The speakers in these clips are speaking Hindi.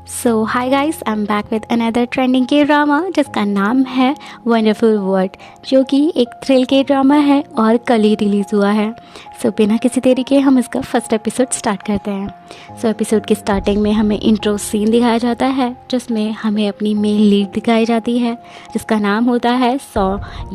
So hi guys, I am back with another trending के ड्रामा जिसका नाम है वंडरफुल वर्ल्ड, जो कि एक थ्रिल के ड्रामा है और कल ही रिलीज़ हुआ है। सो बिना किसी देरी के हम इसका फर्स्ट एपिसोड स्टार्ट करते हैं। सो एपिसोड की स्टार्टिंग में हमें इंट्रो सीन दिखाया जाता है जिसमें हमें अपनी मेन लीड दिखाई जाती है जिसका नाम होता है सो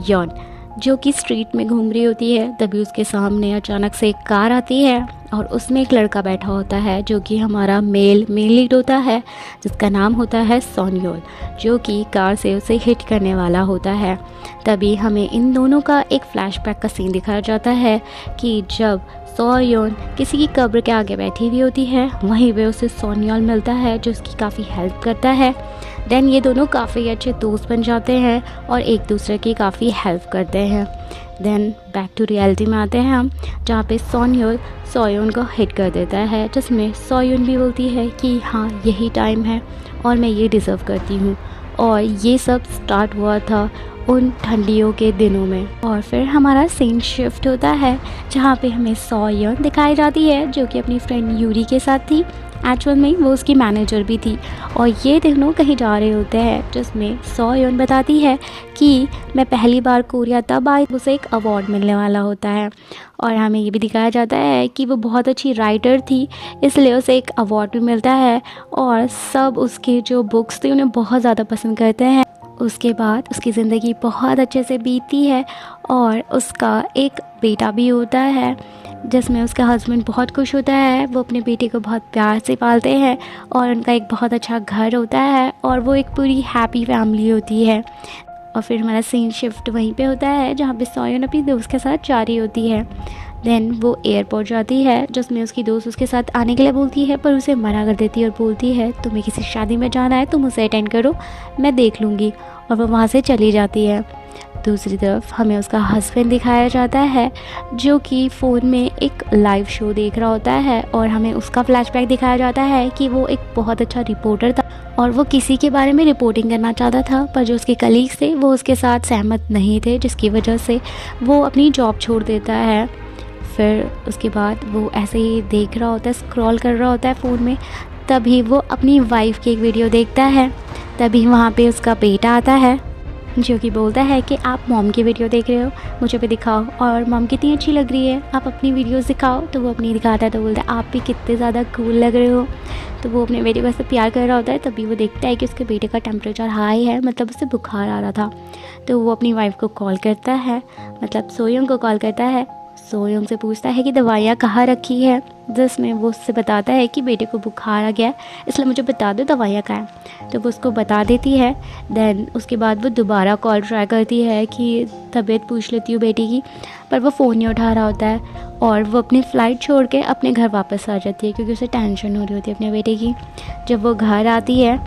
योन, जो कि स्ट्रीट में घूम रही होती है। तभी उसके सामने अचानक से एक कार आती है और उसमें एक लड़का बैठा होता है जो कि हमारा मेन लीड होता है जिसका नाम होता है सोनयोल, जो कि कार से उसे हिट करने वाला होता है। तभी हमें इन दोनों का एक फ्लैशबैक का सीन दिखाया जाता है कि जब सोयोन किसी की कब्र के आगे बैठी हुई होती है, वहीं पे उसे सोनयोल मिलता है जो उसकी काफ़ी हेल्प करता है। देन ये दोनों काफ़ी अच्छे दोस्त बन जाते हैं और एक दूसरे की काफ़ी हेल्प करते हैं। देन बैक टू रियलिटी में आते हैं हम, जहाँ पे सोनयोल सोयोन को हिट कर देता है, जिसमें सोयोन भी बोलती है कि हाँ यही टाइम है और मैं ये डिज़र्व करती हूँ। और ये सब स्टार्ट हुआ था उन ठंडियों के दिनों में। और फिर हमारा सीन शिफ्ट होता है जहाँ पे हमें सोयोन दिखाई जाती है जो कि अपनी फ्रेंड यूरी के साथ थी। एक्चुअल में वो उसकी मैनेजर भी थी और ये दोनों कहीं जा रहे होते हैं, जिसमें सोयोन बताती है कि मैं पहली बार कोरिया तब आई, उसे एक अवार्ड मिलने वाला होता है। और हमें ये भी दिखाया जाता है कि वो बहुत अच्छी राइटर थी, इसलिए उसे एक अवार्ड भी मिलता है और सब उसके जो बुक्स थे उन्हें बहुत ज़्यादा पसंद करते हैं। उसके बाद उसकी ज़िंदगी बहुत अच्छे से बीतती है और उसका एक बेटा भी होता है जिसमें उसका हस्बैंड बहुत खुश होता है। वो अपने बेटे को बहुत प्यार से पालते हैं और उनका एक बहुत अच्छा घर होता है और वो एक पूरी हैप्पी फैमिली होती है। और फिर हमारा सीन शिफ्ट वहीं पे होता है जहाँ पे सोयोन अपनी दोस्त के साथ जा रही होती है। देन वो एयरपोर्ट जाती है जिसमें उसकी दोस्त उसके साथ आने के लिए बोलती है, पर उसे मना कर देती है और बोलती है तुम्हें किसी शादी में जाना है, तुम उसे अटेंड करो, मैं देख लूँगी। और वो वहाँ से चली जाती है। दूसरी तरफ हमें उसका हस्बैंड दिखाया जाता है जो कि फ़ोन में एक लाइव शो देख रहा होता है और हमें उसका फ्लैशबैक दिखाया जाता है कि वो एक बहुत अच्छा रिपोर्टर था और वो किसी के बारे में रिपोर्टिंग करना चाहता था, पर जो उसके कलीग्स थे वो उसके साथ सहमत नहीं थे, जिसकी वजह से वो अपनी जॉब छोड़ देता है। फिर उसके बाद वो ऐसे ही देख रहा होता है, स्क्रॉल कर रहा होता है फ़ोन में, तभी वो अपनी वाइफ की एक वीडियो देखता है। तभी वहाँ पे उसका बेटा आता है जो कि बोलता है कि आप मॉम की वीडियो देख रहे हो, मुझे भी दिखाओ, और मॉम कितनी अच्छी लग रही है, आप अपनी वीडियोस दिखाओ। तो वो अपनी दिखाता है तो बोलता है आप भी कितने ज़्यादा कूल लग रहे हो। तो वो अपने बेटे को ऐसे प्यार कर रहा होता है। तभी वो देखता है कि उसके बेटे का टेम्परेचर हाई है, मतलब उससे बुखार आ रहा था। तो वो अपनी वाइफ को कॉल करता है, मतलब सोयोन को कॉल करता है। सोयोन से पूछता है कि दवाइयाँ कहाँ रखी है, जिसमें वो उससे बताता है कि बेटे को बुखार आ गया है, इसलिए मुझे बता दो दवाइयाँ कहाँ हैं। तो वो उसको बता देती है। देन उसके बाद वो दोबारा कॉल ट्राई करती है कि तबीयत पूछ लेती हूँ बेटी की, पर वो फ़ोन नहीं उठा रहा होता है और वो अपनी फ़्लाइट छोड़ के अपने घर वापस आ जाती है क्योंकि उसे टेंशन हो रही होती है अपने बेटे की। जब वो घर आती है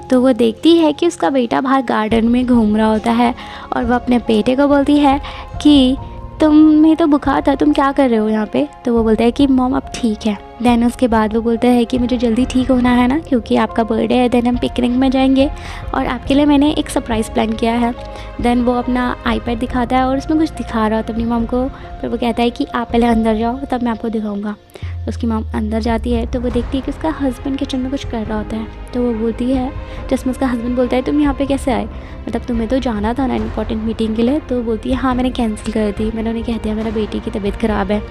तो वो देखती है कि उसका बेटा बाहर गार्डन में घूम रहा होता है और वो अपने बेटे को बोलती है कि तुम्हें तो बुखार था, तुम क्या कर रहे हो यहाँ पे। तो वो बोलता है कि मॉम अब ठीक है। देन उसके बाद वो बोलता है कि मुझे जल्दी ठीक होना है ना, क्योंकि आपका बर्थडे है, देन हम पिकनिक में जाएंगे और आपके लिए मैंने एक सरप्राइज़ प्लान किया है। देन वो अपना आईपैड दिखाता है और उसमें कुछ दिखा रहा होता है अपनी मॉम को, पर वो कहता है कि आप पहले अंदर जाओ तब मैं आपको दिखाऊँगा। उसकी मॉम अंदर जाती है तो वो देखती है कि उसका हस्बैंड किचन में कुछ कर रहा होता है। तो वो बोलती है, जिसमें उसका हस्बैंड बोलता है तुम यहाँ पे कैसे आए, मतलब तुम्हें तो जाना था ना इंपॉर्टेंट मीटिंग के लिए। तो बोलती है हाँ मैंने कैंसिल कर दी, मैंने उन्हें कह दिया मेरा बेटी की तबीयत ख़राब है।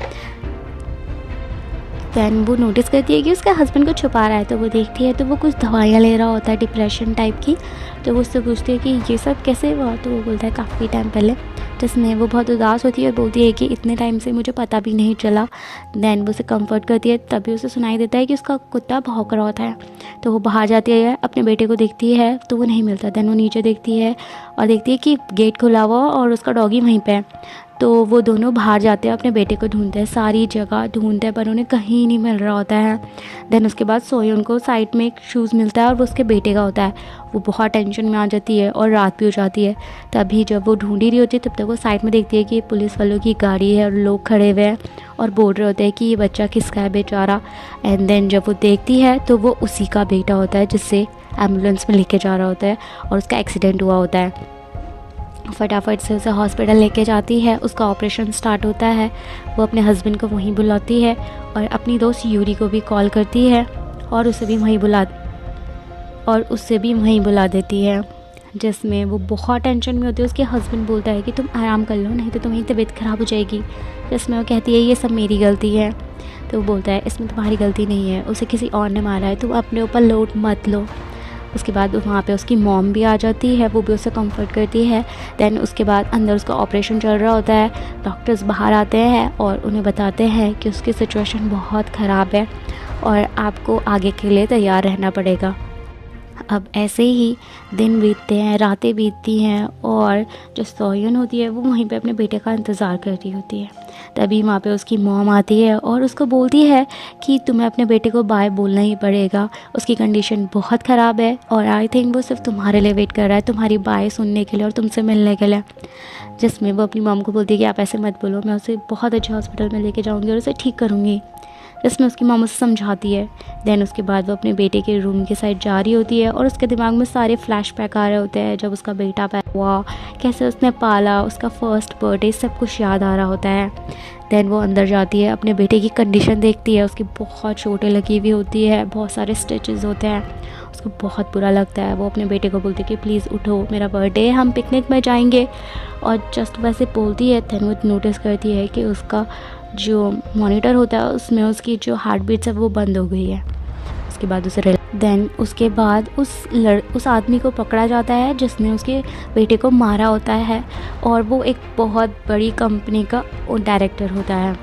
दैन वो नोटिस करती है कि उसका हस्बैंड को छुपा रहा है। तो वो देखती है तो वो कुछ दवाइयाँ ले रहा होता है डिप्रेशन टाइप की। तो वो उससे पूछती है कि ये सब कैसे हुआ। तो वो बोलता है काफ़ी टाइम पहले, जिसमें वो बहुत उदास होती है और बोलती है कि इतने टाइम से मुझे पता भी नहीं चला। दैन वो उसे कंफर्ट करती है। तभी उसे सुनाई देता है कि उसका कुत्ता भौंक रहा होता है। तो वो बाहर जाती है, अपने बेटे को देखती है तो वो नहीं मिलता। दैन वो नीचे देखती है और देखती है कि गेट खुला हुआ और उसका डॉगी वहीं पे है। तो वो दोनों बाहर जाते हैं, अपने बेटे को ढूंढते हैं, सारी जगह ढूंढते हैं पर उन्हें कहीं नहीं मिल रहा होता है। देन उसके बाद सोयोन को साइड में एक शूज़ मिलता है और वो उसके बेटे का होता है। वो बहुत टेंशन में आ जाती है और रात भी हो जाती है। तभी जब वो ढूंढ ही रही होती है तब तक वो साइड में देखती है कि पुलिस वालों की गाड़ी है और लोग खड़े हुए हैं और बोल रहे होते हैं कि ये बच्चा किसका है बेचारा। एंड देन जब वो देखती है तो वो उसी का बेटा होता है जिससे एम्बुलेंस में लेके जा रहा होता है और उसका एक्सीडेंट हुआ होता है। फटाफट से उसे हॉस्पिटल लेके जाती है, उसका ऑपरेशन स्टार्ट होता है। वो अपने हस्बैंड को वहीं बुलाती है और अपनी दोस्त यूरी को भी कॉल करती है और उसे भी वहीं बुला और उससे भी वहीं बुला देती है, जिसमें वो बहुत टेंशन में होती है। उसके हस्बैंड बोलता है कि तुम आराम कर लो, नहीं तो तुम्हारी तबीयत ख़राब हो जाएगी। जिसमें वो कहती है ये सब मेरी गलती है। तो वो बोलता है इसमें तुम्हारी गलती नहीं है, उसे किसी और ने मारा है, तुम अपने ऊपर लोड मत लो। उसके बाद वहाँ पे उसकी मॉम भी आ जाती है, वो भी उसे कंफर्ट करती है। देन उसके बाद अंदर उसका ऑपरेशन चल रहा होता है। डॉक्टर्स बाहर आते हैं और उन्हें बताते हैं कि उसकी सिचुएशन बहुत ख़राब है और आपको आगे के लिए तैयार रहना पड़ेगा। अब ऐसे ही दिन बीतते हैं, रातें बीतती हैं और जो सोयन होती है वो वहीं पे अपने बेटे का इंतज़ार कर रही होती है। तभी वहाँ पे उसकी मॉम आती है और उसको बोलती है कि तुम्हें अपने बेटे को बाय बोलना ही पड़ेगा, उसकी कंडीशन बहुत ख़राब है और आई थिंक वो सिर्फ तुम्हारे लिए वेट कर रहा है, तुम्हारी बाय सुनने के लिए और तुमसे मिलने के लिए। जिसमें वो अपनी मॉम को बोलती है कि आप ऐसे मत बोलो, मैं उसे बहुत अच्छे हॉस्पिटल में लेके जाऊँगी और उसे ठीक करूँगी। जिसमें उसकी मॉम उसे समझाती है। देन उसके बाद वो अपने बेटे के रूम की साइड जा रही होती है और उसके दिमाग में सारे फ्लैशबैक आ रहे होते हैं, जब उसका बेटा पैदा हुआ, कैसे उसने पाला, उसका फर्स्ट बर्थडे, सब कुछ याद आ रहा होता है। देन वो अंदर जाती है, अपने बेटे की कंडीशन देखती है, उसकी बहुत चोटें लगी हुई होती है, बहुत सारे स्टिचेस होते हैं, उसको बहुत बुरा लगता है। वो अपने बेटे को बोलती है कि प्लीज़ उठो, मेरा बर्थडे है, हम पिकनिक में जाएंगे। और जस्ट वैसे बोलती है, देन वो नोटिस करती है कि उसका जो मॉनिटर होता है उसमें उसकी जो हार्ट बीट्स है वो बंद हो गई है। उसके बाद उसके बाद उस आदमी को पकड़ा जाता है जिसने उसके बेटे को मारा होता है और वो एक बहुत बड़ी कंपनी का डायरेक्टर होता है।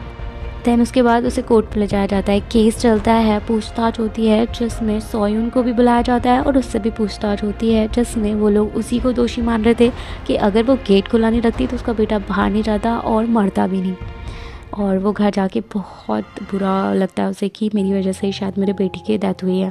देन उसके बाद उसे कोर्ट पर ले जाया जाता है, केस चलता है, पूछताछ होती है जिसमें सोयून को भी बुलाया जाता है और उससे भी पूछताछ होती है, जिसमें वो लोग उसी को दोषी मान रहे थे कि अगर वो गेट खुला नहीं रखती तो उसका बेटा बाहर नहीं जाता और मरता भी नहीं। और वो घर जाके बहुत बुरा लगता है उसे कि मेरी वजह से ही शायद मेरे बेटी की डेथ हुई है।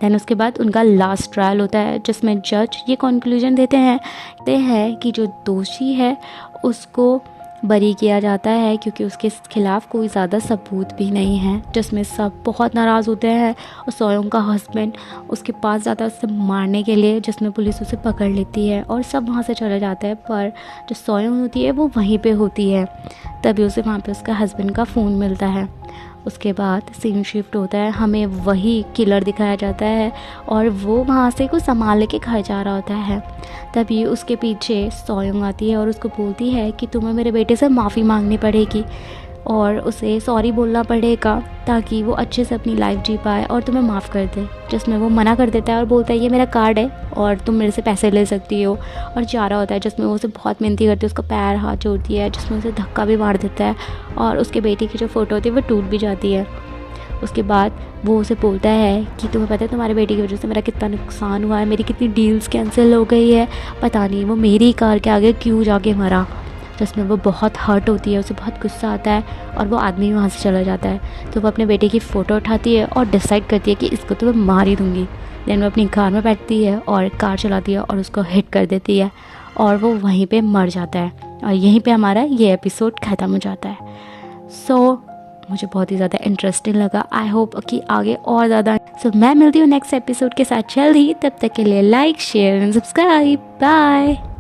दैन उसके बाद उनका लास्ट ट्रायल होता है जिसमें जज ये कंक्लूजन देते हैं कि जो दोषी है उसको बरी किया जाता है क्योंकि उसके खिलाफ़ कोई ज़्यादा सबूत भी नहीं है। जिसमें सब बहुत नाराज़ होते हैं और सोयोंग का हस्बैंड उसके पास जाता है उसे मारने के लिए, जिसमें पुलिस उसे पकड़ लेती है और सब वहाँ से चले जाते हैं। पर जो सोयोंग होती है वो वहीं पे होती है। तभी उसे वहाँ पे उसका हस्बैंड का फ़ोन मिलता है। उसके बाद सीन शिफ्ट होता है, हमें वही किलर दिखाया जाता है और वो वहाँ से कुछ सामान लेके घर जा रहा होता है। तभी उसके पीछे सोयोंग आती है और उसको बोलती है कि तुम्हें मेरे बेटे से माफ़ी मांगनी पड़ेगी और उसे सॉरी बोलना पड़ेगा ताकि वो अच्छे से अपनी लाइफ जी पाए और तुम्हें माफ़ कर दे। जिसमें वो मना कर देता है और बोलता है ये मेरा कार्ड है और तुम मेरे से पैसे ले सकती हो, और जा रहा होता है। जिसमें वो उसे बहुत मिन्नती करती है, उसका पैर हाथ जोड़ती है, जिसमें उसे धक्का भी मार देता है और उसके बेटे की जो फ़ोटो होती है वो टूट भी जाती है। उसके बाद वो उसे बोलता है कि तुम्हें पता है तुम्हारे बेटे की वजह से मेरा कितना नुकसान हुआ है, मेरी कितनी डील्स कैंसिल हो गई है, पता नहीं वो मेरी कार के आगे क्यों जाके मरा। जिसमें वो बहुत हर्ट होती है, उसे बहुत गुस्सा आता है और वो आदमी वहाँ से चला जाता है। तो वो अपने बेटे की फ़ोटो उठाती है और डिसाइड करती है कि इसको तो मैं मार ही दूँगी। देन वो अपनी कार में बैठती है और कार चलाती है और उसको हिट कर देती है और वो वहीं पे मर जाता है और यहीं पे हमारा ये एपिसोड ख़त्म हो जाता है। मुझे बहुत ही ज़्यादा इंटरेस्टिंग लगा। आई होप कि आगे और ज़्यादा। मैं मिलती हूँ नेक्स्ट एपिसोड के साथ जल्द ही। तब तक के लिए like, share and subscribe. Bye.